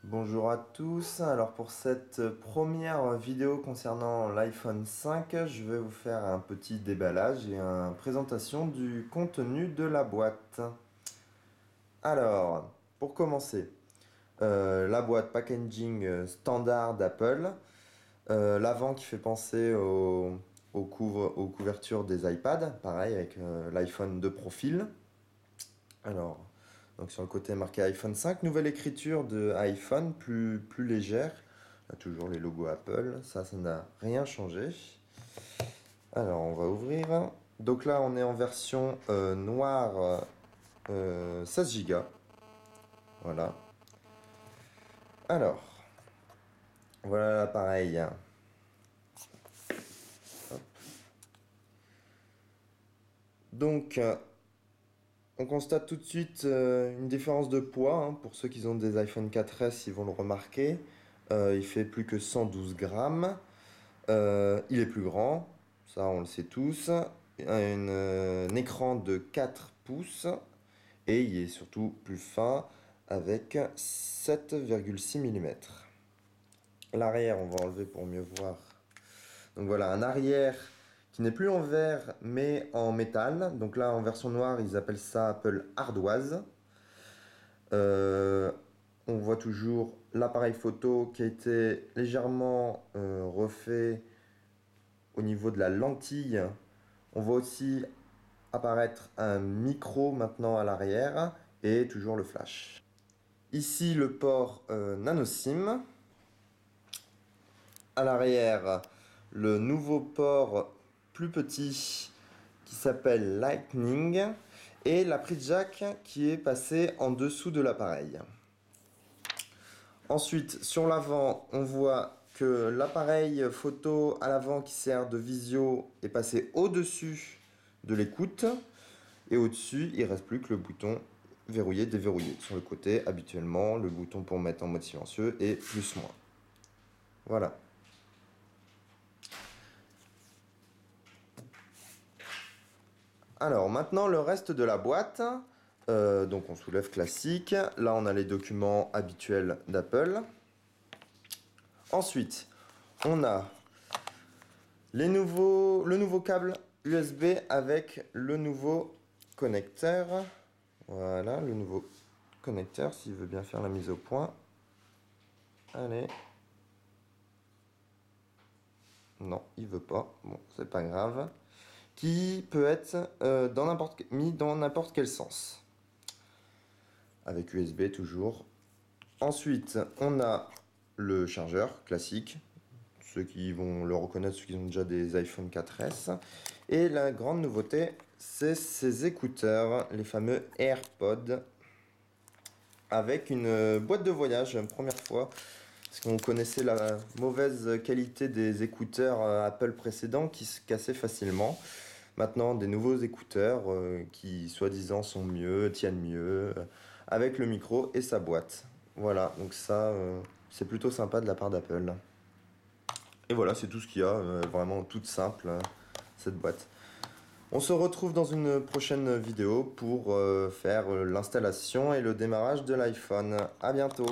Bonjour à tous, alors pour cette première vidéo concernant l'iPhone 5, je vais vous faire un petit déballage et une présentation du contenu de la boîte. Alors, pour commencer, la boîte packaging standard d'Apple, l'avant qui fait penser aux couvertures des iPads, pareil avec l'iPhone de profil. Alors, donc sur le côté marqué iPhone 5, nouvelle écriture de iPhone, plus légère. Là, toujours les logos Apple, ça n'a rien changé. Alors, on va ouvrir. Donc là, on est en version noire 16 Go. Voilà. Alors, voilà l'appareil. Donc, on constate tout de suite une différence de poids, hein. Pour ceux qui ont des iPhone 4S, ils vont le remarquer. Il fait plus que 112 grammes. Il est plus grand, ça on le sait tous. Un écran de 4 pouces et il est surtout plus fin avec 7,6 mm. L'arrière, on va enlever pour mieux voir. Donc voilà, un arrière qui n'est plus en verre mais en métal. Donc là, en version noire, ils appellent ça Apple Ardoise. On voit toujours l'appareil photo qui a été légèrement refait au niveau de la lentille. On voit aussi apparaître un micro maintenant à l'arrière et toujours le flash. Ici le port nano SIM. À l'arrière, le nouveau port plus petit qui s'appelle Lightning et la prise jack qui est passée en dessous de l'appareil. Ensuite, sur l'avant, on voit que l'appareil photo à l'avant qui sert de visio est passé au-dessus de l'écoute. Et au-dessus, il ne reste plus que le bouton verrouiller, déverrouiller. Sur le côté, habituellement, le bouton pour mettre en mode silencieux est plus moins. Voilà. Alors, maintenant, le reste de la boîte. Donc, on soulève classique. Là, on a les documents habituels d'Apple. Ensuite, on a le nouveau câble USB avec le nouveau connecteur. Voilà, le nouveau connecteur, s'il veut bien faire la mise au point. Allez. Non, il veut pas. Bon, c'est pas grave. Qui peut être mis dans n'importe quel sens. Avec USB toujours. Ensuite, on a le chargeur classique. Ceux qui vont le reconnaître, ceux qui ont déjà des iPhone 4S. Et la grande nouveauté, c'est ces écouteurs, les fameux AirPods, avec une boîte de voyage, première fois. Parce qu'on connaissait la mauvaise qualité des écouteurs Apple précédents qui se cassaient facilement. Maintenant, des nouveaux écouteurs qui, soi-disant, sont mieux, tiennent mieux, avec le micro et sa boîte. Voilà, donc ça, c'est plutôt sympa de la part d'Apple. Et voilà, c'est tout ce qu'il y a, vraiment toute simple, cette boîte. On se retrouve dans une prochaine vidéo pour faire l'installation et le démarrage de l'iPhone. À bientôt!